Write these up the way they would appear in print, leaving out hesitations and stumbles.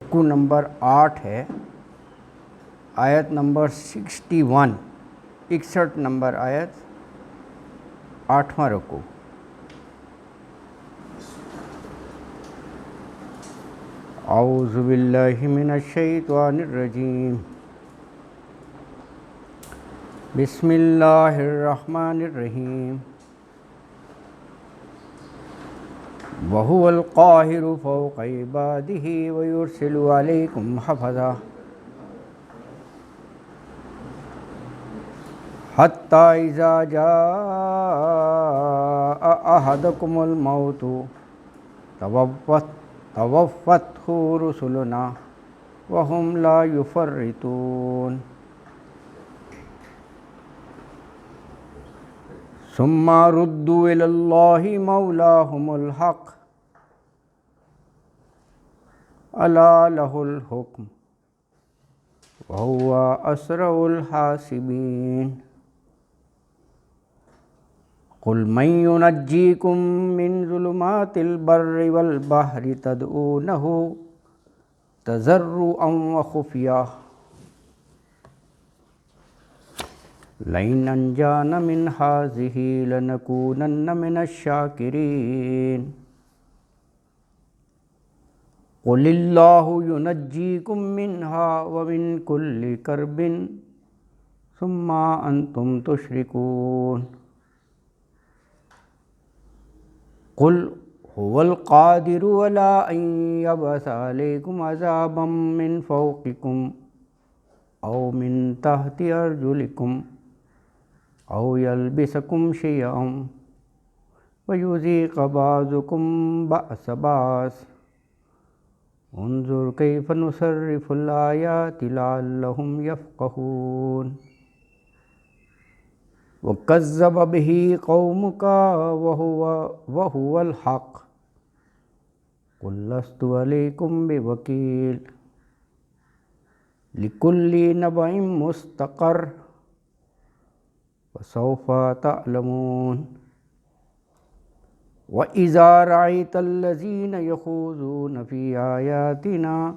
رکوع نمبر 8 ہے، آیت نمبر 61، 61 نمبر آیت، 8واں رکوع۔ اعوذ باللہ من الشیطان الرجیم، بسم اللہ الرحمن الرحیم۔ وَهُوَ الْقَاهِرُ فَوْقَ عِبَادِهِ وَيُرْسِلُ عَلَيْكُمْ حَفَظَةً حَتَّى إِذَا جَاءَ أَحَدَكُمُ الْمَوْتُ تَوَفَّتْهُ رُسُلُنَا وَهُمْ لَا يُفَرِّطُونَ ثُمَّ رُدُّوا إِلَى اللَّهِ مَوْلَاهُمُ الْحَقِّ أَلَا لَهُ الْحُكْمُ وَهُوَ أَسْرَعُ الْحَاسِبِينَ۔ قُلْ مَن يُنَجِّيكُم مِّن ظُلُمَاتِ الْبَرِّ وَالْبَحْرِ تَدْعُونَهُ تَضَرُّعًا وَخُفْيَةً لَئِنْ أَنْجَانَا مِنْ هَٰذِهِ لَنَكُونَنَّ مِنَ الشَّاكِرِينَ۔ قُلِ اللَّهُ يُنَجِّيكُم مِّنْهَا وَمِن كُلِّ كَرْبٍ ثُمَّ أَنْتُمْ تُشْرِكُونَ۔ قُلْ هُوَ الْقَادِرُ عَلَىٰ أَن يَبْعَثَ عَلَيْكُمْ عَذَابًا مِّن فَوْقِكُمْ أَوْ مِن تَحْتِ أَرْجُلِكُمْ أَوْ يَلْبِسَكُمْ شِيَعًا وَيُذِيقَ بَعْضَكُم بَأْسَ بَعْضٍ انظُرْ كَيْفَ نُصَرِّفُ الْآيَاتِ لَعَلَّهُمْ يَفْقَهُونَ۔ وَكَذَّبَ بِهِ قَوْمُكَ وَهُوَ الْحَقُّ قُل لَّسْتُ عَلَيْكُم بِوَكِيلٍ لِّكُلِّ نَبَإٍ مُّسْتَقَرٌّ وَسَوْفَ تَعْلَمُونَ۔ وَإِذَا رَأَيْتَ الَّذِينَ يَخُوضُونَ فِي آيَاتِنَا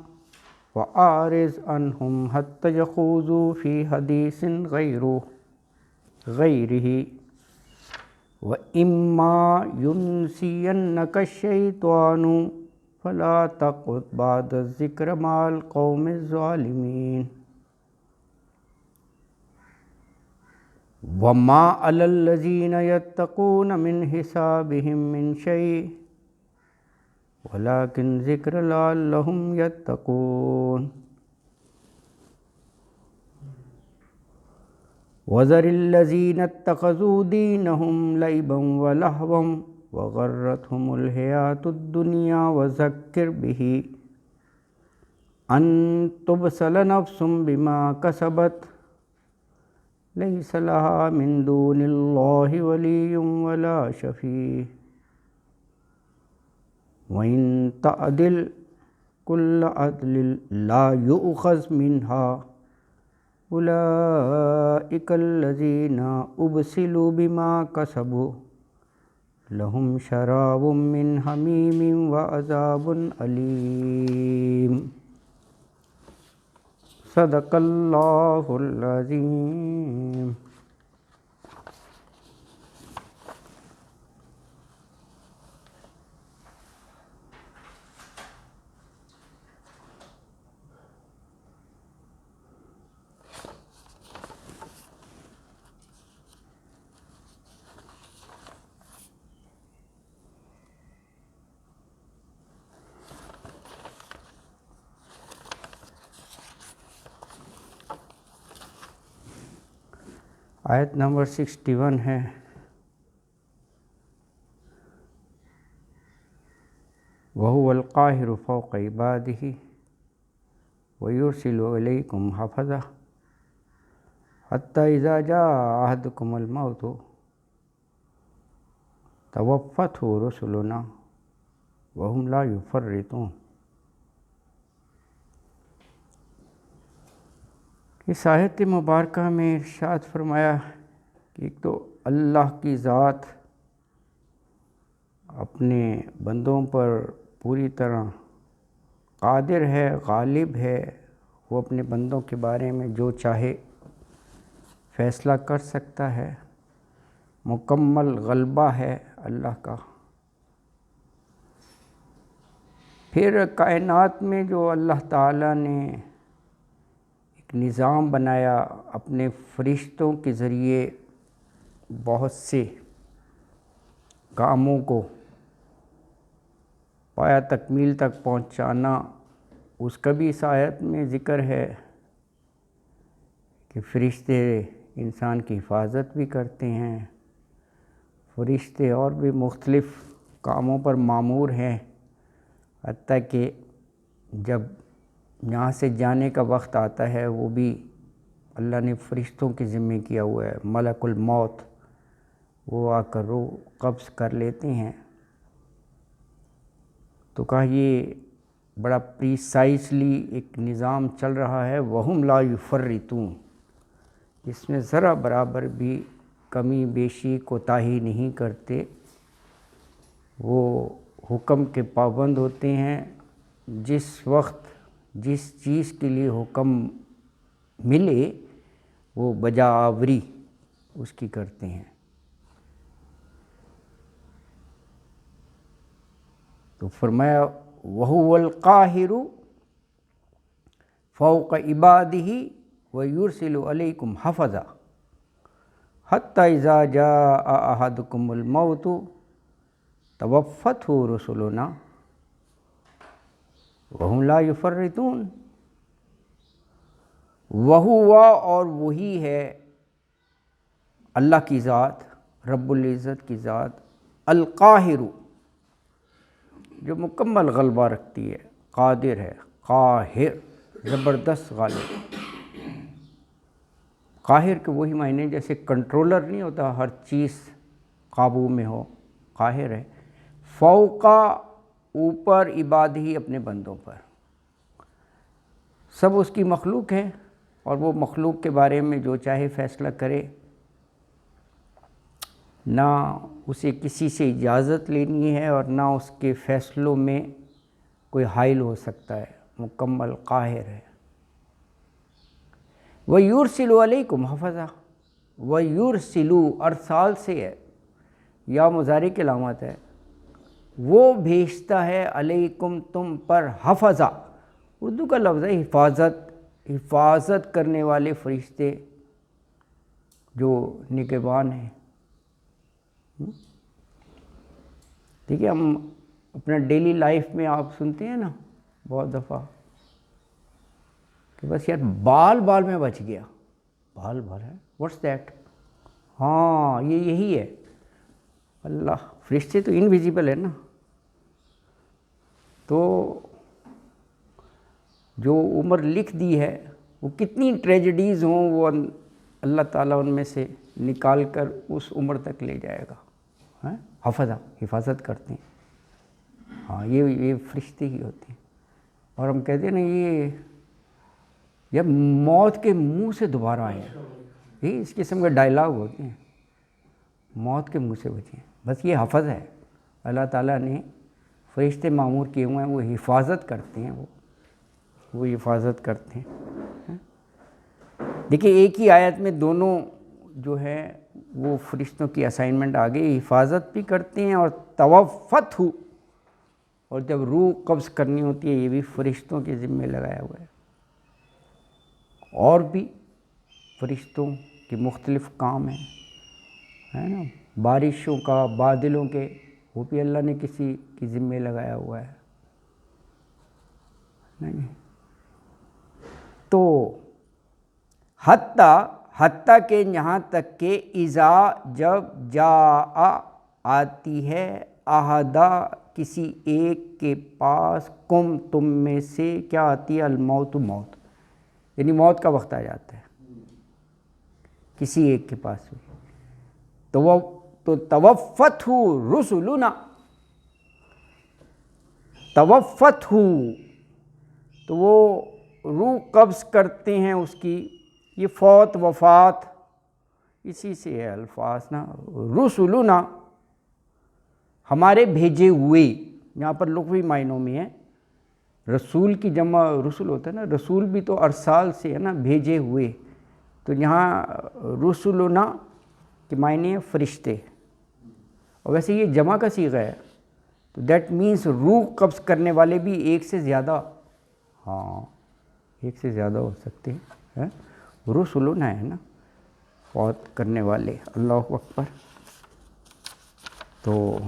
فَأَعْرِضْ عَنْهُمْ حَتَّى يَخُوضُوا فِي حَدِيثٍ غَيْرِهِ وَإِمَّا يُنْسِيَنَّكَ الشَّيْطَانُ فَلَا تَقْعُدْ بَعْدَ الذِّكْرِ مَعَ الْقَوْمِ الظَّالِمِينَ۔ وَمَا عَلَى الَّذِينَ يَتَّقُونَ مِنْ حِسَابِهِم مِّن شَيْءٍ وَلَٰكِنْ ذِكْرٌ لَّعَلَّهُمْ يَتَّقُونَ۔ وَذَرِ الَّذِينَ اتَّخَذُوا دِينَهُمْ لَعِبًا وَلَهْوًا وَغَرَّتْهُمُ الْحَيَاةُ الدُّنْيَا وَذَكِّرْ بِهِ أَن تُبْسَلَ نَفْسٌ بِمَا كَسَبَتْ لَيْسَ لَهَا مِن دُونِ اللَّهِ وَلِيٌّ وَلَا شَفِيعٌ وَإِن تَعْدِلْ كُلَّ عَدْلٍ لَّا يُؤْخَذْ مِنْهَا أُولَٰئِكَ الَّذِينَ أُبْسِلُوا بِمَا كَسَبُوا لَهُمْ شَرَابٌ مِّنْ حَمِيمٍ وَعَذَابٌ أَلِيمٌ۔ صدق اللہ العظیم۔ آیت نمبر 61 ہے، وَهُوَ الْقَاهِرُ فَوْقَ عِبَادِهِ وَيُرْسِلُ عَلَيْكُمْ حَفَظَةً حَتَّى إِذَا جَاءَ أَحَدَكُمُ الْمَوْتُ تَوَفَّتْهُ رُسُلُنَا وَهُمْ لَا يُفَرِّطُونَ۔ اس آیت مبارکہ میں ارشاد فرمایا کہ ایک تو اللہ کی ذات اپنے بندوں پر پوری طرح قادر ہے، غالب ہے، وہ اپنے بندوں کے بارے میں جو چاہے فیصلہ کر سکتا ہے، مکمل غلبہ ہے اللہ کا۔ پھر کائنات میں جو اللہ تعالیٰ نے ایک نظام بنایا اپنے فرشتوں کے ذریعے بہت سے کاموں کو پایا تکمیل تک پہنچانا، اس کا بھی اس آیت میں ذکر ہے کہ فرشتے انسان کی حفاظت بھی کرتے ہیں، فرشتے اور بھی مختلف کاموں پر مامور ہیں، حتیٰ کہ جب یہاں سے جانے کا وقت آتا ہے وہ بھی اللہ نے فرشتوں کے ذمے کیا ہوا ہے، ملک الموت، وہ آ کر روح قبض کر لیتے ہیں۔ تو کہا یہ بڑا پریسائزلی ایک نظام چل رہا ہے، وَهُمْ لَا يُفَرِّطُونَ، جس میں ذرا برابر بھی کمی بیشی کوتاہی نہیں کرتے، وہ حکم کے پابند ہوتے ہیں، جس وقت جس چیز کے لیے حکم ملے وہ بجا آوری اس کی کرتے ہیں۔ تو فرمایا وَهُوَ الْقَاهِرُ فَوْقَ عِبَادِهِ وَيُرْسِلُ عَلَيْكُمْ حَفَظًا حَتَّى إِذَا جَاءَ أَحَدَكُمُ الْمَوْتُ تَوَفَّتْهُ رُسُلُنَا وَهُمْ لَا يُفَرِّطُونَ۔ وَهُوَ، اور وہی ہے اللہ کی ذات، رب العزت کی ذات، القاہر، جو مکمل غلبہ رکھتی ہے، قادر ہے، قاہر، زبردست غالب۔ قاہر کے وہی معنی جیسے کنٹرولر نہیں ہوتا، ہر چیز قابو میں ہو، قاہر ہے۔ فوقا، اوپر، عباد ہی، اپنے بندوں پر، سب اس کی مخلوق ہے اور وہ مخلوق کے بارے میں جو چاہے فیصلہ کرے، نہ اسے کسی سے اجازت لینی ہے اور نہ اس کے فیصلوں میں کوئی حائل ہو سکتا ہے، مکمل قاہر ہے۔ وَيُرْسِلُ عَلَيْكُمْ حَفَظًا، وَيُرْسِلُ ارسال سے ہے، یا مضارع کی علامت ہے، وہ بھیجتا ہے علیکم، تم پر، حفظا، اردو کا لفظ ہے حفاظت، حفاظت کرنے والے فرشتے جو نگہبان ہیں۔ ٹھیک ہے، ہم اپنا ڈیلی لائف میں آپ سنتے ہیں نا بہت دفعہ کہ بس یار بال میں بچ گیا، بال ہے، واٹس دیٹ؟ ہاں یہی ہے اللہ، فرشتے تو انویزیبل ہے نا، تو جو عمر لکھ دی ہے وہ کتنی ٹریجڈیز ہوں، وہ اللہ تعالیٰ ان میں سے نکال کر اس عمر تک لے جائے گا۔ حفظہ، حفاظت کرتے ہیں، ہاں یہ فرشتے ہی ہوتے ہیں۔ اور ہم کہتے ہیں نا یہ جب موت کے منہ سے دوبارہ آئے ہیں، یہ اس قسم کے ڈائلاگ ہوتے ہیں، موت کے منہ سے بچیں، بس یہ حفظ ہے، اللہ تعالیٰ نے فرشتے معمور کیے ہوئے ہیں، وہ حفاظت کرتے ہیں، وہ حفاظت کرتے ہیں۔ دیکھیے ایک ہی آیت میں دونوں جو ہے وہ فرشتوں کی اسائنمنٹ آ گئی، حفاظت بھی کرتے ہیں اور توفت ہو، اور جب روح قبض کرنی ہوتی ہے یہ بھی فرشتوں کے ذمے لگایا ہوا ہے۔ اور بھی فرشتوں کے مختلف کام ہیں، ہے نا، بارشوں کا، بادلوں کے، وہ بھی اللہ نے کسی کے ذمے لگایا ہوا ہے۔ نہیں تو حتیٰ کہ یہاں تک کہ اذا، جب، جاء، آتی ہے، احدہ، کسی ایک کے پاس، کم، تم میں سے، کیا آتی ہے؟ الموت، موت، یعنی موت کا وقت آ جاتا ہے کسی ایک کے پاس بھی، تو توفت ہو رسلنا، توفت ہو، تو وہ روح قبض کرتے ہیں اس کی، یہ فوت، وفات، اسی سے ہے الفاظ نا، رسلنا، ہمارے بھیجے ہوئے، یہاں پر لغوی معنوں میں ہے رسول کی جمع رسول ہوتا ہے نا، رسول بھی تو ارسال سے ہے نا، بھیجے ہوئے، تو یہاں رسولنا کے معنی ہے فرشتے، اور ویسے یہ جمع کا صیغہ ہے، تو دیٹ مینس روح قبض کرنے والے بھی ایک سے زیادہ، ہاں ایک سے زیادہ ہو سکتے ہیں، رسولنا ہے نا، فوت کرنے والے، اللہ اکبر۔ تو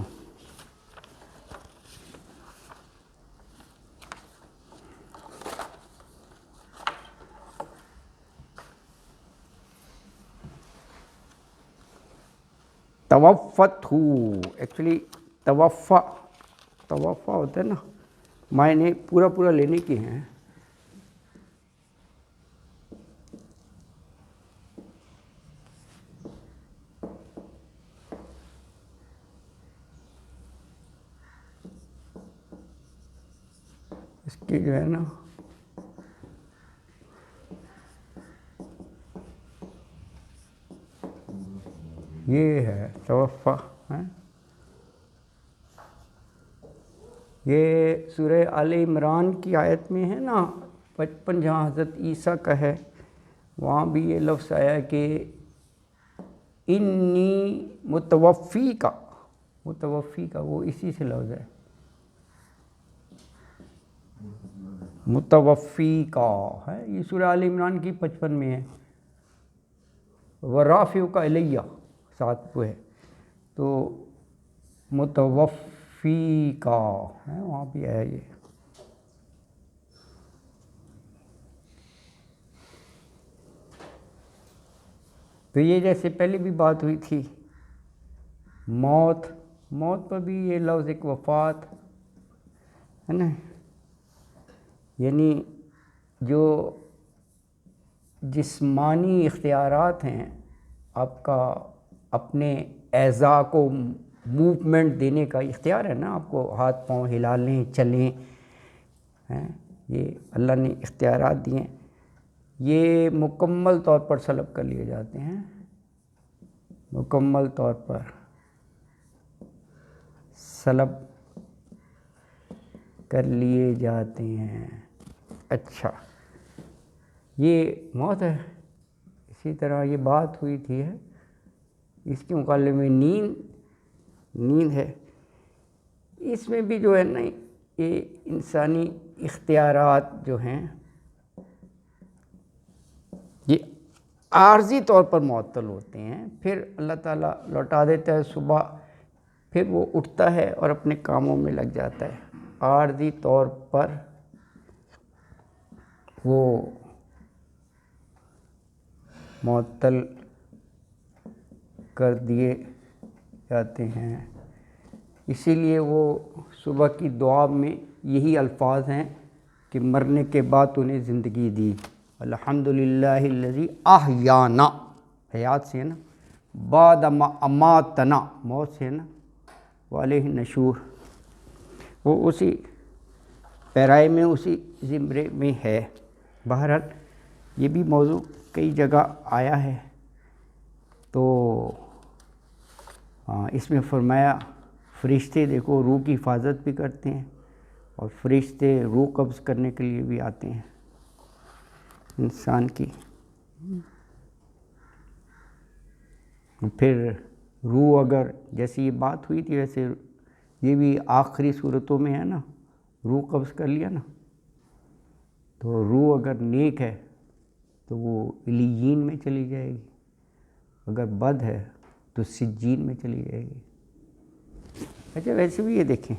توفت ہو، ایکچولی توفع ہوتا ہے نا، معنی پورا پورا لینے کے ہیں، اس کی جو ہے نا یہ ہے توفع ہے، یہ سورہ آل عمران کی آیت میں ہے نا 55 جہاں حضرت عیسیٰ کا ہے، وہاں بھی یہ لفظ آیا کہ انی متوفی کا وہ اسی سے لفظ ہے، متوفی کا ہے، یہ سورہ آل عمران کی 55 میں ہے، ورافع کا الیہ ساتھ وہ ہے، تو متوفی کا ہے، وہاں بھی ہے یہ۔ تو یہ جیسے پہلے بھی بات ہوئی تھی، موت پر بھی یہ لفظ ایک وفات ہے نا، یعنی جو جسمانی اختیارات ہیں آپ کا، اپنے اعضاء کو موومنٹ دینے کا اختیار ہے نا، آپ کو ہاتھ پاؤں ہلا لیں، چلیں، یہ اللہ نے اختیارات دیے ہیں، یہ مکمل طور پر سلب کر لیے جاتے ہیں، مکمل طور پر سلب کر لیے جاتے ہیں۔ اچھا، یہ موت ہے، اسی طرح یہ بات ہوئی تھی ہے، اس کے مقابلے میں نیند ہے، اس میں بھی جو ہے نا یہ انسانی اختیارات جو ہیں یہ عارضی طور پر معطل ہوتے ہیں، پھر اللہ تعالیٰ لوٹا دیتا ہے صبح، پھر وہ اٹھتا ہے اور اپنے کاموں میں لگ جاتا ہے، عارضی طور پر وہ معطل کر دیے جاتے ہیں، اسی لیے وہ صبح کی دعا میں یہی الفاظ ہیں کہ مرنے کے بعد انہیں زندگی دی، الحمدللہ الذی احیانا، حیات سے ہے نا، بعد ما اماتنا، موت سے ہے نا، والیہ النشور، وہ اسی پیرائے میں، اسی زمرے میں ہے۔ بہرحال یہ بھی موضوع کئی جگہ آیا ہے، تو اس میں فرمایا فرشتے دیکھو روح کی حفاظت بھی کرتے ہیں، اور فرشتے روح قبض کرنے کے لیے بھی آتے ہیں انسان کی، پھر روح اگر جیسی یہ بات ہوئی تھی ویسے یہ بھی آخری صورتوں میں ہے نا، روح قبض کر لیا نا، تو روح اگر نیک ہے تو وہ علیین میں چلی جائے گی، اگر بد ہے تو سجین میں چلی جائے گی۔ اچھا ویسے بھی یہ دیکھیں،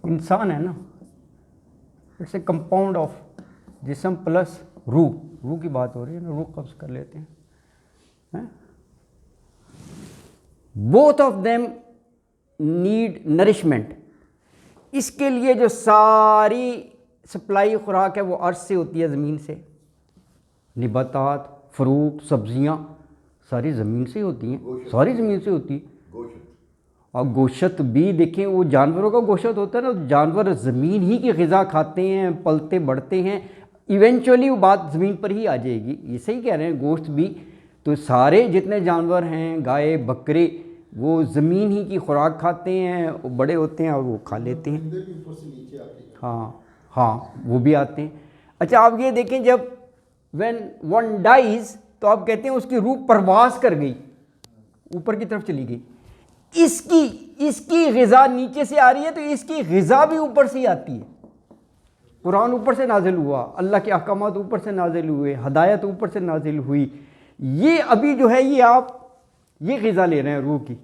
انسان ہے نا، اٹس اے کمپاؤنڈ آف جسم پلس روح کی بات ہو رہی ہے نا، روح قبض کر لیتے ہیں، both of them need nourishment, اس کے لیے جو ساری سپلائی خوراک ہے وہ عرض سے ہوتی ہے، زمین سے، نباتات، فروٹ، سبزیاں ساری زمین سے ہوتی ہیں، ساری زمین سے ہوتی ہیں، اور گوشت بھی دیکھیں، وہ جانوروں کا گوشت ہوتا ہے نا، جانور زمین ہی کی غذا کھاتے ہیں، پلتے بڑھتے ہیں، ایونچولی وہ بات زمین پر ہی آ جائے گی. یہ صحیح کہہ رہے ہیں، گوشت بھی تو سارے جتنے جانور ہیں، گائے بکرے، وہ زمین ہی کی خوراک کھاتے ہیں، وہ بڑے ہوتے ہیں اور وہ کھا لیتے ہیں. ہاں ہاں وہ بھی آتے ہیں. اچھا آپ یہ دیکھیں، جب when one dies تو آپ کہتے ہیں اس کی روح پرواز کر گئی، اوپر کی طرف چلی گئی. اس کی غذا نیچے سے آ رہی ہے تو اس کی غذا بھی اوپر سے ہی آتی ہے. قرآن اوپر سے نازل ہوا، اللہ کے احکامات اوپر سے نازل ہوئے، ہدایت اوپر سے نازل ہوئی. یہ ابھی جو ہے یہ آپ یہ غذا لے رہے ہیں روح کی.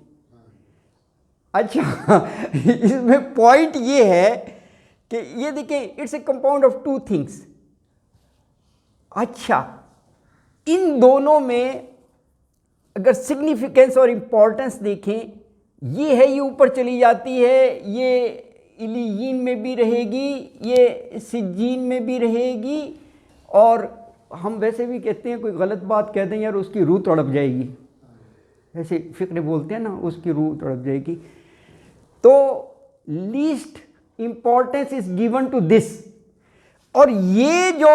اچھا اس میں پوائنٹ یہ ہے کہ یہ دیکھیں، it's a compound of two things. اچھا ان دونوں میں اگر سگنیفیکنس اور امپورٹنس دیکھیں، یہ ہے یہ اوپر چلی جاتی ہے، یہ علیین میں بھی رہے گی، یہ سجین میں بھی رہے گی. اور ہم ویسے بھی کہتے ہیں کوئی غلط بات کہہ دیں یار اس کی روح تڑپ جائے گی، ایسے فقرے بولتے ہیں نا، اس کی روح تڑپ جائے گی. تو least importance is given to this. اور یہ جو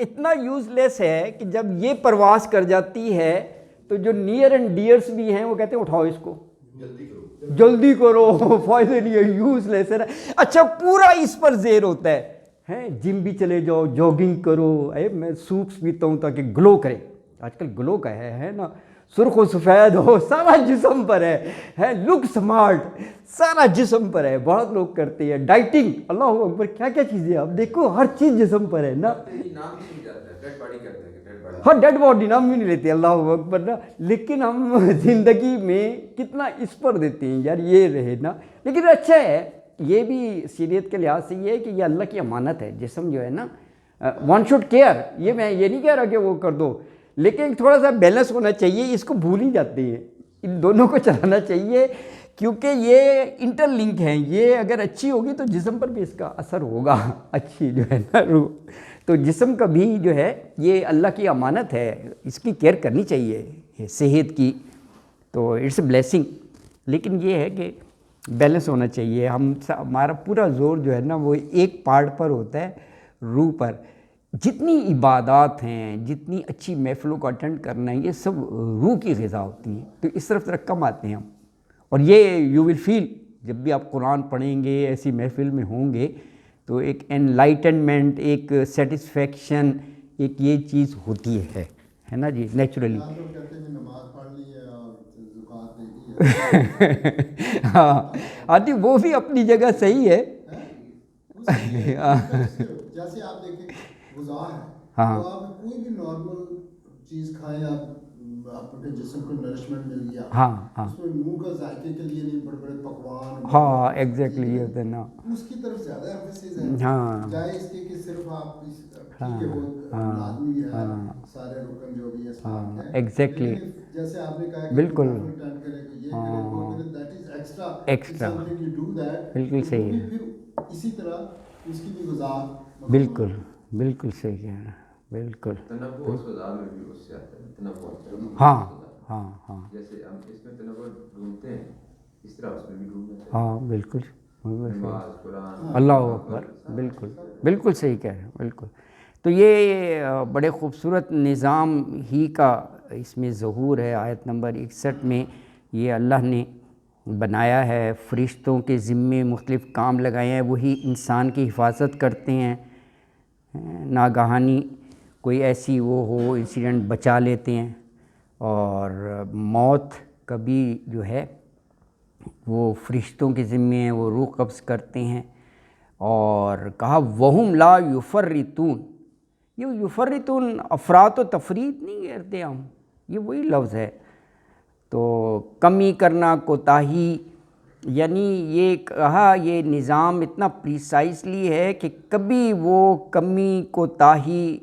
اتنا یوز لیس ہے کہ جب یہ پرواز کر جاتی ہے تو جو نیئر اینڈ ڈیئرس بھی ہیں وہ کہتے ہیں اٹھاؤ اس کو، جلدی کرو فائدہ نہیں ہے، یوز لیس ہے نا. اچھا پورا اس پر زیر ہوتا ہے، جم بھی چلے جاؤ، جاگنگ کرو. میں سوپس پیتا ہوں تاکہ گلو کرے. آج کل گلو کا ہے نا، سرخ و سفید ہو، سارا جسم پر ہے، لک سمارٹ، سارا جسم پر ہے. بہت لوگ کرتے ہیں ڈائٹنگ، اللہ اکبر کیا کیا چیزیں آپ دیکھو، ہر چیز جسم پر ہے نا. ہاں ڈیڈ باڈی نام بھی نہیں لیتے، اللہ اکبر نا. لیکن ہم زندگی میں کتنا اس پر دیتے ہیں یار، یہ رہے نا. لیکن اچھا ہے، یہ بھی شریعت کے لحاظ سے یہ ہے کہ یہ اللہ کی امانت ہے. جسم جو ہے نا، ون شوڈ کیئر. یہ میں یہ نہیں کہہ رہا کہ وہ کر دو، لیکن تھوڑا سا بیلنس ہونا چاہیے. اس کو بھول ہی جاتے ہیں، ان دونوں کو چلانا چاہیے کیونکہ یہ انٹر لنک ہیں. یہ اگر اچھی ہوگی تو جسم پر بھی اس کا اثر ہوگا، اچھی جو ہے نا روح. تو جسم کا بھی جو ہے یہ اللہ کی امانت ہے، اس کی کیئر کرنی چاہیے صحت کی. تو اٹس اے بلیسنگ. لیکن یہ ہے کہ بیلنس ہونا چاہیے. ہمارا پورا زور جو ہے نا وہ ایک پارٹ پر ہوتا ہے، روح پر. جتنی عبادات ہیں، جتنی اچھی محفلوں کو اٹینڈ کرنا ہے، یہ سب روح کی غذا ہوتی ہیں. تو اس طرف ذرا کم آتے ہیں ہم. اور یہ یو ول فیل جب بھی آپ قرآن پڑھیں گے، ایسی محفل میں ہوں گے تو ایک انلائٹنمنٹ، ایک سیٹسفیکشن، ایک یہ چیز ہوتی ہے نا جی، نیچرلی. ہاں جی وہ بھی اپنی جگہ صحیح ہے. جیسے آپ دیکھیں غذا ہے، ہاں تو آپ کوئی بھی نارمل چیز کھائیں، آپ کے جسم کو نرشمنٹ مل گیا. ہاں ہاں اس میں منہ کا ذائقے کے لیے نہیں، بڑے بڑے پکوان. ہاں ایگزیکٹلی یہ ہوتا ہے نا. اس کی طرف زیادہ ایمفیسس ہے، ہاں جائے اس کے کہ صرف آپ ٹھیک ہے وہ لازمی ہے سارے رکن جو بھی اسلام کے، ایگزیکٹلی جیسے آپ نے کہا کہ بالکل اٹینڈ کرے کہ یہ کرے وہ کرے، that is extra, some thing you do that. بالکل صحیح ہے. پھر اسی طرح اس کی بھی غذا بالکل بالکل صحیح کہہ رہے ہیں، بالکل. ہاں ہاں ہاں جیسے ہم اس میں تنوع ڈھونڈتے ہیں، اس طرح اس میں بھی ڈھونڈنا چاہیے. ہاں بالکل نماز، قرآن، اللہ اکبر، بالکل بالکل صحیح کہہ رہے ہیں، بالکل. تو یہ بڑے خوبصورت نظام ہی کا اس میں ظہور ہے. آیت نمبر 61 میں یہ اللہ نے بنایا ہے، فرشتوں کے ذمے مختلف کام لگائے ہیں، وہی انسان کی حفاظت کرتے ہیں. ناگہانی کوئی ایسی وہ ہو انسیڈنٹ بچا لیتے ہیں. اور موت کبھی جو ہے وہ فرشتوں کے ذمے ہیں، وہ روح قبض کرتے ہیں. اور کہا وَهُمْ لَا يُفَرِّطُونَ. یہ یفرطون افراط و تفریط نہیں کہتے ہم، یہ وہی لفظ ہے. تو کمی کرنا، کوتاہی، یعنی یہ کہا یہ نظام اتنا پریسائزلی ہے کہ کبھی وہ کمی کوتاہی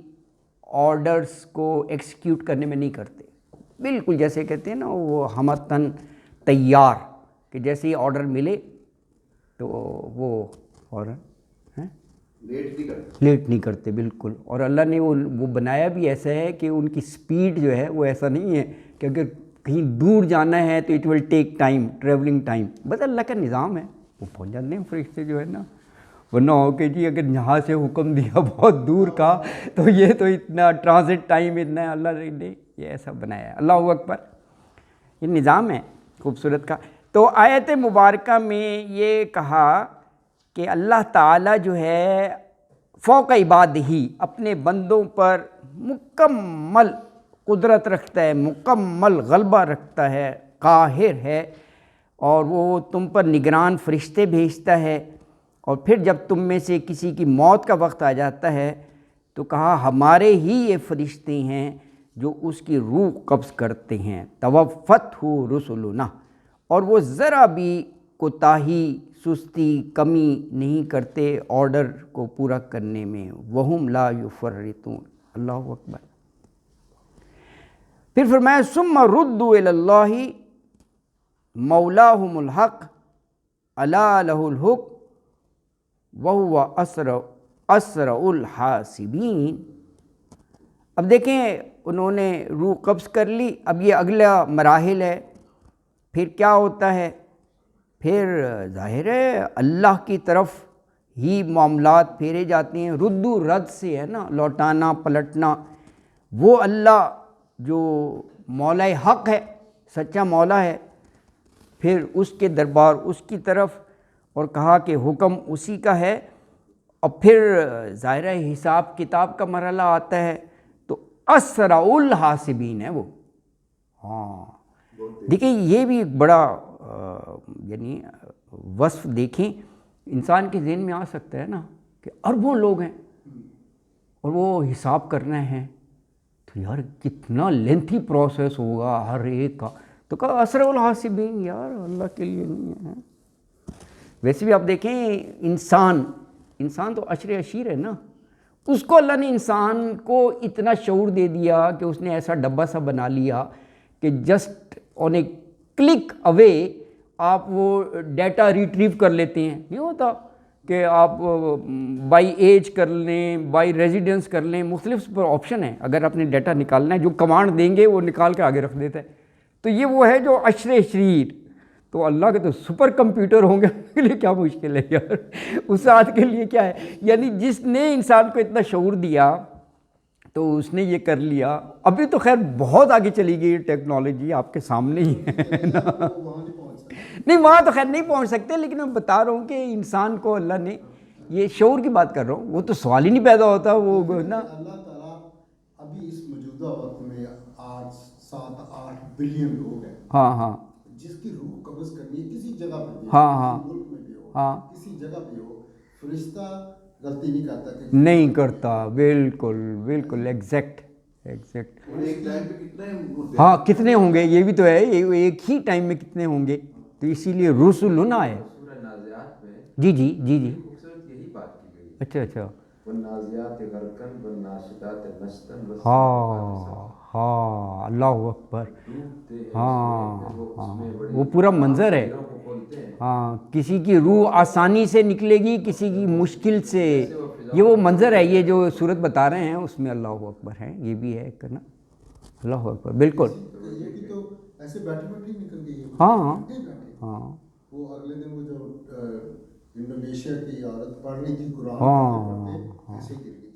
آرڈرز کو ایکسیکیوٹ کرنے میں نہیں کرتے. بالکل جیسے کہتے ہیں نا وہ ہمتن تیار، کہ جیسے ہی آرڈر ملے تو وہ آرڈر لیٹ نہیں کرتے. بالکل. اور اللہ نے وہ بنایا بھی ایسا ہے کہ ان کی سپیڈ جو ہے وہ ایسا نہیں ہے کہ اگر کہیں دور جانا ہے تو it will take time, travelling time, بس اللہ کا نظام ہے، وہ پہنچ جاتے ہیں فرشتے جو ہے نا. ورنہ ہو کہ جی اگر یہاں سے حکم دیا بہت دور کا تو یہ تو اتنا ٹرانزٹ ٹائم اتنا ہے، اللہ نے یہ ایسا بنایا ہے. اللہ اکبر، یہ نظام ہے خوبصورت کا. تو آیت مبارکہ میں یہ کہا کہ اللہ تعالیٰ جو ہے فوق عباد ہی اپنے بندوں پر مکمل قدرت رکھتا ہے، مکمل غلبہ رکھتا ہے، قاہر ہے، اور وہ تم پر نگران فرشتے بھیجتا ہے. اور پھر جب تم میں سے کسی کی موت کا وقت آ جاتا ہے تو کہا ہمارے ہی یہ فرشتے ہیں جو اس کی روح قبض کرتے ہیں. توفتہ رسلنا، اور وہ ذرا بھی کوتاہی، سستی، کمی نہیں کرتے آرڈر کو پورا کرنے میں. وہم لا یفرطون. اللہ اکبر. پھر فرمایا ثم ردوا الی اللہ مولاہم الحق الا لہ الحکم وَهُوَ أَسْرَعُ الْحَاسِبِينَ. اب دیکھیں انہوں نے روح قبض کر لی، اب یہ اگلا مراحل ہے. پھر کیا ہوتا ہے؟ پھر ظاہر ہے اللہ کی طرف ہی معاملات پھیرے جاتے ہیں. ردو رد سے ہے نا، لوٹانا پلٹنا. وہ اللہ جو مولا حق ہے، سچا مولا ہے، پھر اس کے دربار اس کی طرف، اور کہا کہ حکم اسی کا ہے. اور پھر ظاہر حساب کتاب کا مرحلہ آتا ہے تو اسرع الحاسبین ہے وہ. ہاں دیکھیں یہ بھی ایک بڑا یعنی وصف دیکھیں انسان کے ذہن میں آ سکتا ہے نا کہ اربوں لوگ ہیں اور وہ حساب کرنا ہے تو یار کتنا لینتھی پروسیس ہوگا ہر ایک کا. تو کہا اسرع الحاسبین، یار اللہ کے لیے نہیں ہے. ویسے بھی آپ دیکھیں انسان تو عشر عشیر ہے نا، اس کو اللہ نے انسان کو اتنا شعور دے دیا کہ اس نے ایسا ڈبہ سا بنا لیا کہ جسٹ آن اے کلک اوے آپ وہ ڈیٹا ریٹریو کر لیتے ہیں. نہیں ہوتا کہ آپ بائی ایج کر لیں، بائی ریزیڈنس کر لیں، مختلف پر آپشن ہیں. اگر آپ نے ڈیٹا نکالنا ہے جو کمانڈ دیں گے وہ نکال کے آگے رکھ دیتا ہے. تو یہ وہ ہے جو عشر عشیر. تو اللہ کے تو سپر کمپیوٹر ہوں گے، اس کے لیے کیا مشکل ہے یار، اس ذات کے لیے کیا ہے. یعنی جس نے انسان کو اتنا شعور دیا تو اس نے یہ کر لیا. ابھی تو خیر بہت آگے چلی گئی ٹیکنالوجی، آپ کے سامنے ہی ہے نا. نہیں وہاں تو خیر نہیں پہنچ سکتے، لیکن میں بتا رہا ہوں کہ انسان کو اللہ نے یہ شعور کی بات کر رہا ہوں، وہ تو سوال ہی نہیں پیدا ہوتا وہ نا. اللہ تعالیٰ ابھی اس موجودہ وقت میں 7-8 بلین لوگ ہیں. ہاں جس کی روح قبض کرنی ہے کسی جگہ پہ بھی، ہاں کسی ملک میں بھی ہو، ہاں کسی جگہ پہ ہو، فرشتہ غلطی نہیں کرتا کہ نہیں کرتا. بالکل ایگزیکٹ. ہاں کتنے ہوں گے یہ بھی تو ہے، ایک ہی ٹائم میں کتنے ہوں گے. تو اسی لیے رسلنا ہے. سورہ نازعات میں جی خوبصورت یہی بات کی گئی. اچھا والنازعات غرقاً والناشطات نشطاً. ہاں اللہ اکبر. ہاں وہ پورا منظر ہے. ہاں کسی کی روح آسانی سے نکلے گی، کسی کی مشکل سے. یہ وہ منظر ہے، یہ جو صورت بتا رہے ہیں اس میں اللہ اکبر ہے. یہ بھی ہے کرنا. اللہ اکبر بالکل. یہ بھی تو ایسے بیٹھے بیٹھے نکل گئی. ہاں وہ اگلے دن وہ جو انڈونیشیا کی عورت پڑھ رہی تھی قرآن ہاں ایسے گر گئی.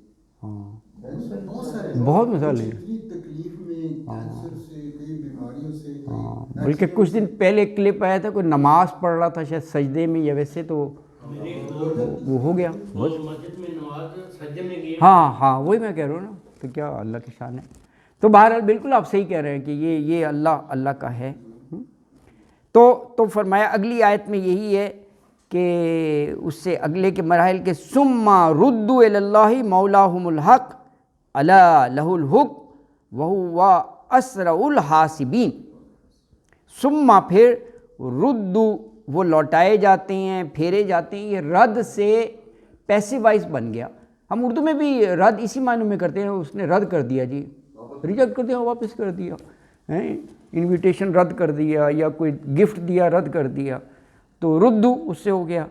بہت مثال ہے. تکلیف میں کینسر سے، کئی بیماریوں سے. بلکہ کچھ دن پہلے کلپ آیا تھا، کوئی نماز پڑھ رہا تھا شاید سجدے میں، یا ویسے تو وہ ہو گیا. ہاں وہی میں کہہ رہا ہوں نا. تو کیا اللہ کی شان ہے. تو بہرحال بالکل آپ صحیح کہہ رہے ہیں کہ یہ اللہ کا ہے. تو فرمایا اگلی آیت میں یہی ہے کہ اس سے اگلے کے مراحل کے ثم ردوا الی اللہ مولاہم الحق الا لہ الحکم وہو اسرع الحاسبین. ثم پھر ردو وہ لوٹائے جاتے ہیں، پھیرے جاتے ہیں. یہ رد سے پیسیو وائز بن گیا. ہم اردو میں بھی رد اسی معنی میں کرتے ہیں، اس نے رد کر دیا جی، ریجیکٹ کر دیا، واپس کر دیا، انویٹیشن رد کر دیا، یا کوئی گفٹ دیا رد کر دیا. تو ردو اس سے ہو گیا.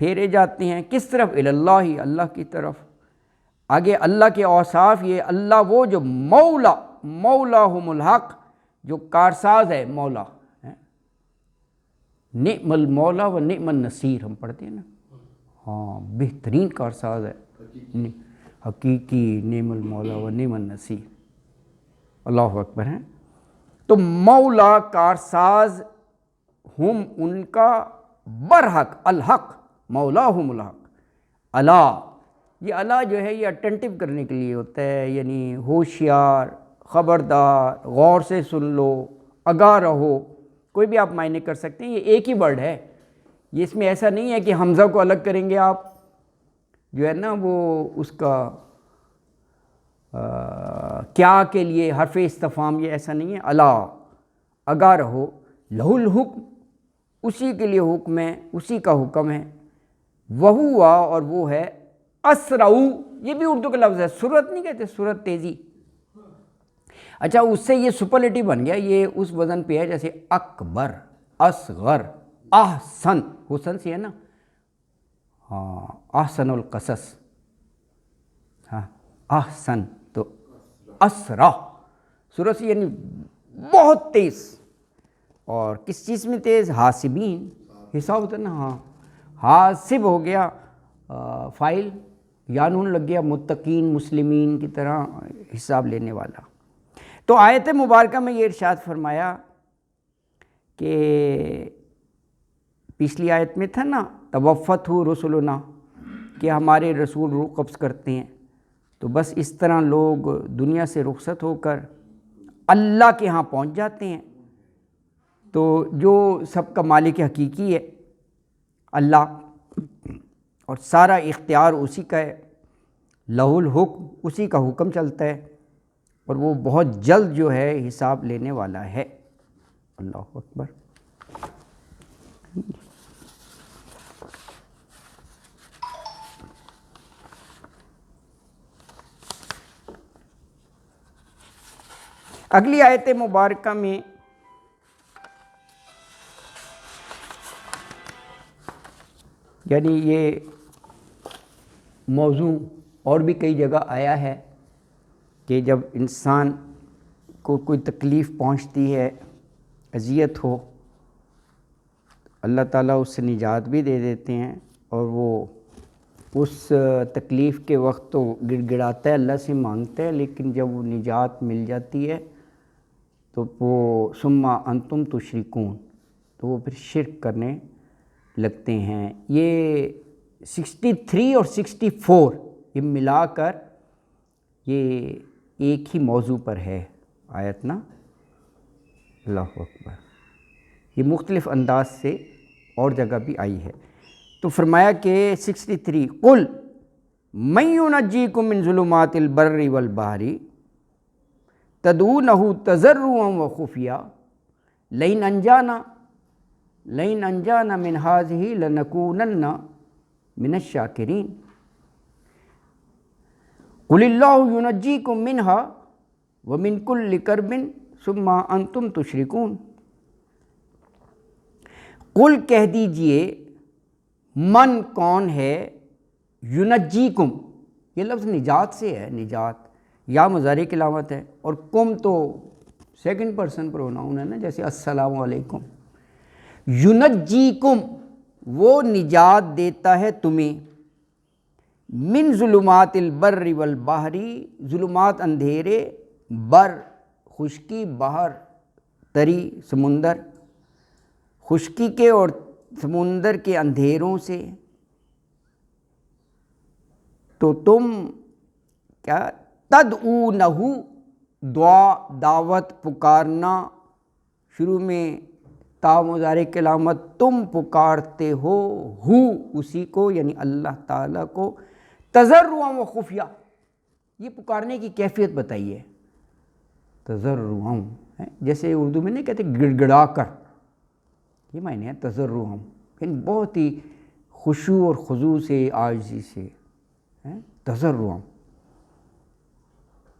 پھیرے جاتے ہیں کس طرف؟ اللہ اللہ کی طرف. آگے اللہ کے اوصاف یہ اللہ وہ جو مولاہم الحق، جو کارساز ہے مولا، نعم المولا و نعم النصیر ہم پڑھتے ہیں نا، ہاں بہترین کارساز ہے حقیقی، نعم المولا و نعم النصیر، اللہ اکبر ہیں۔ تو مولا کارساز ہم ان کا برحق، الحق مولاہم الحق، اللہ، یہ اللہ جو ہے یہ اٹینٹیو کرنے کے لیے ہوتا ہے، یعنی ہوشیار، خبردار، غور سے سن لو، آگاہ رہو، کوئی بھی آپ معنی کر سکتے ہیں، یہ ایک ہی ورڈ ہے، یہ اس میں ایسا نہیں ہے کہ حمزہ کو الگ کریں گے آپ، جو ہے نا وہ اس کا کیا کے لیے حرف استفہام، یہ ایسا نہیں ہے، اللہ، آگاہ رہو، لہ الحکم، اسی کے لیے حکم ہے، اسی کا حکم ہے، وہو، اور وہ ہے، اسرع، یہ بھی اردو کا لفظ ہے، سرعت نہیں کہتے، سرعت تیزی، اچھا اس سے یہ سپرلیٹو بن گیا، یہ اس وزن پہ ہے جیسے اکبر، اصغر، احسن، حسن سے ہے نا، ہاں احسن القصص، ہاں احسن، تو اسرع، سرعت سے یعنی بہت تیز، اور کس چیز میں تیز؟ حاسبین، حساب ہوتا ہے نا، ہاں حاسب ہو گیا فائل، یا نون لگ گیا متقین مسلمین کی طرح حساب لینے والا۔ تو آیت مبارکہ میں یہ ارشاد فرمایا کہ پچھلی آیت میں تھا نا توفتہ رسلنا، کہ ہمارے رسول روح قبض کرتے ہیں، تو بس اس طرح لوگ دنیا سے رخصت ہو کر اللہ کے ہاں پہنچ جاتے ہیں۔ تو جو سب کا مالک حقیقی ہے اللہ، اور سارا اختیار اسی کا ہے، لہ الحکم، اسی کا حکم چلتا ہے، اور وہ بہت جلد جو ہے حساب لینے والا ہے، اللہ اکبر۔ اگلی آیت مبارکہ میں یعنی یہ موضوع اور بھی کئی جگہ آیا ہے کہ جب انسان کو کوئی تکلیف پہنچتی ہے، اذیت ہو، اللہ تعالیٰ اس سے نجات بھی دے دیتے ہیں، اور وہ اس تکلیف کے وقت تو گڑ گڑاتا ہے، اللہ سے مانگتا ہے، لیکن جب وہ نجات مل جاتی ہے تو وہ ثم انتم تشرکون، تو وہ پھر شرک کرنے لگتے ہیں۔ یہ 63 اور 64 یہ ملا کر یہ ایک ہی موضوع پر ہے آیت نا، اللہ اکبر، یہ مختلف انداز سے اور جگہ بھی آئی ہے۔ تو فرمایا کہ 63 قل من ینجیکم من ظلمات البر والبحر تدعونہ تضرعا وخفیا لئن انجانا من ہذہ لنکونن من الشاکرین قل اللہ ینجیکم منہا ومن کل کرب ثم انتم تشرکون۔ قل کہہ دیجئے، من کون ہے، ینجیکم، یہ لفظ نجات سے ہے، نجات، یا مضارع کی علامت ہے، اور کم تو سیکنڈ پرسن پروناؤن ہے نا، جیسے السلام علیکم۔ ینجیکم، وہ نجات دیتا ہے تمہیں، من ظلمات البر والبحر، ظلمات اندھیرے، بر خشکی، بحر تری سمندر، خشکی کے اور سمندر کے اندھیروں سے۔ تو تم کیا تدعونہ، دعا، دعوت، پکارنا، شروع میں تا مضارع کی علامت، تم پکارتے ہو، اسی کو یعنی اللہ تعالیٰ کو، تضرعا و خفیہ، یہ پکارنے کی کیفیت بتائیے، تضرعا، جیسے اردو میں نہیں کہتے گڑ گڑا کر، یہ معنی ہے تضرعا، یعنی بہت ہی خشوع اور خضوع سے، عاجزی سے، تضرعا،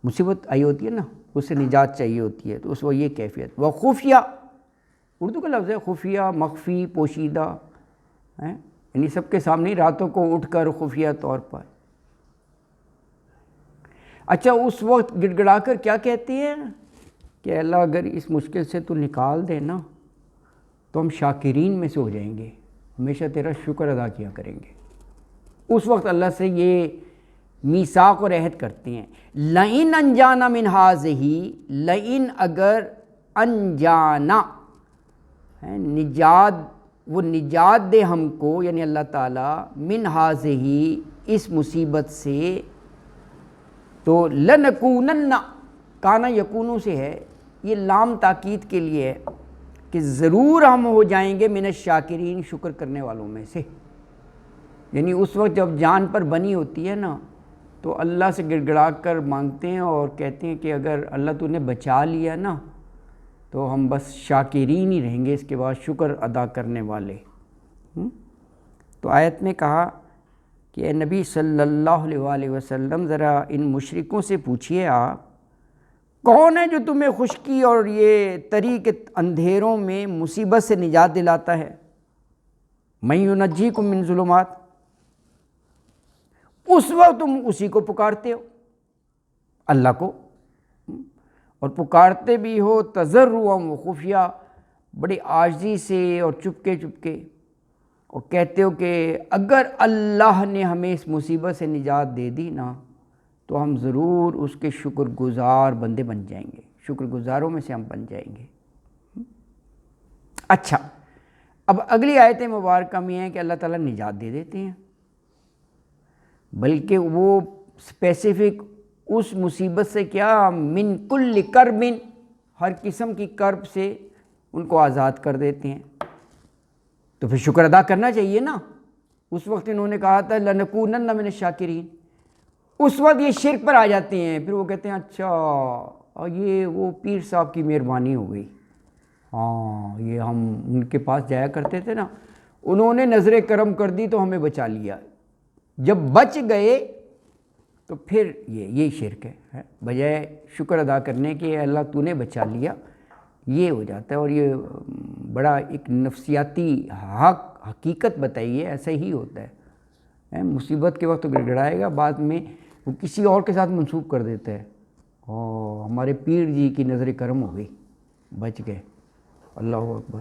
مصیبت آئی ہوتی ہے نا، اس سے نجات چاہیے ہوتی ہے، تو اس وقت یہ کیفیت، وہ خفیہ، اردو کا لفظ ہے خفیہ، مخفی، پوشیدہ، یعنی سب کے سامنے راتوں کو اٹھ کر خفیہ طور پر۔ اچھا اس وقت گڑ گڑا کر کیا کہتے ہیں کہ اللہ اگر اس مشکل سے تو نکال دے نا تو ہم شاکرین میں سے ہو جائیں گے، ہمیشہ تیرا شکر ادا کیا کریں گے۔ اس وقت اللہ سے یہ میثاق اور عہد کرتے ہیں، لئن انجانا من ہذہ، لئن اگر انجانا نجات، وہ نجات دے ہم کو، یعنی اللہ تعالیٰ، من ہذہ اس مصیبت سے، تو لنکونن، کانا یکونو سے ہے، یہ لام تاکید کے لیے ہے کہ ضرور ہم ہو جائیں گے من الشاکرین، شکر کرنے والوں میں سے۔ یعنی اس وقت جب جان پر بنی ہوتی ہے نا تو اللہ سے گڑ گڑا کر مانگتے ہیں اور کہتے ہیں کہ اگر اللہ تو نے بچا لیا نا تو ہم بس شاکرین ہی رہیں گے، اس کے بعد شکر ادا کرنے والے۔ تو آیت میں کہا کہ اے نبی صلی اللہ علیہ وآلہ وسلم ذرا ان مشرکوں سے پوچھئے آپ، کون ہے جو تمہیں خشکی اور یہ تری کے اندھیروں میں مصیبت سے نجات دلاتا ہے؟ من ینجیکم من ظلمات، اس وقت تم اسی کو پکارتے ہو، اللہ کو، اور پکارتے بھی ہو تضرعا و خفیہ، بڑی عاجزی سے اور چپکے چپکے، اور کہتے ہو کہ اگر اللہ نے ہمیں اس مصیبت سے نجات دے دی نا تو ہم ضرور اس کے شکر گزار بندے بن جائیں گے، شکر گزاروں میں سے ہم بن جائیں گے۔ اچھا، اب اگلی آیت مبارکہ میں ہے کہ اللہ تعالیٰ نجات دے دیتے ہیں، بلکہ وہ اسپیسیفک اس مصیبت سے کیا، من کل کرب، ہر قسم کی کرب سے ان کو آزاد کر دیتے ہیں۔ تو پھر شکر ادا کرنا چاہیے نا۔ اس وقت انہوں نے کہا تھا لنکونن من الشاکرین، اس وقت یہ شرک پر آ جاتے ہیں، پھر وہ کہتے ہیں اچھا یہ وہ پیر صاحب کی مہربانی ہو گئی، ہاں یہ ہم ان کے پاس جایا کرتے تھے نا، انہوں نے نظر کرم کر دی تو ہمیں بچا لیا، جب بچ گئے تو پھر یہ شرک ہے، بجائے شکر ادا کرنے کے اللہ تو نے بچا لیا، یہ ہو جاتا ہے۔ اور یہ بڑا ایک نفسیاتی حقیقت بتائی ہے، ایسا ہی ہوتا ہے، مصیبت کے وقت تو گڑگڑائے گا، بعد میں وہ کسی اور کے ساتھ منسوب کر دیتا ہے، ہمارے پیر جی کی نظر کرم ہو گئی، بچ گئے۔ اللہ اکبر۔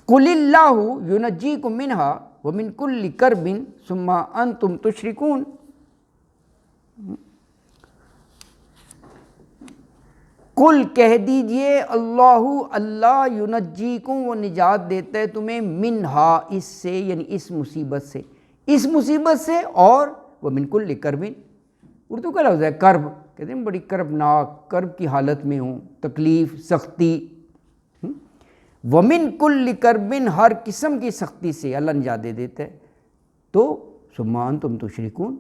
قل اللہ ینجیکم منہا ومن کل کرب ثم انتم تشرکون، قل کہہ دیجئے اللہ ینجیکم، وہ نجات دیتا ہے تمہیں، منہا اس سے، یعنی اس مصیبت سے، اور ومن کل کرب، اردو کا لفظ ہے کرب، کہتے ہیں بڑی کربناک، کرب کی حالت میں ہوں، تکلیف، سختی، ومن کل کرب، ہر قسم کی سختی سے اللہ نجات دے دیتا ہے، تو ثم انتم تشرکون،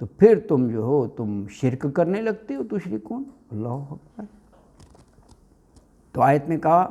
تو پھر تم جو ہو تم شرک کرنے لگتے ہو، تشرکون، اللہ اکبر۔ تو آیت میں کہا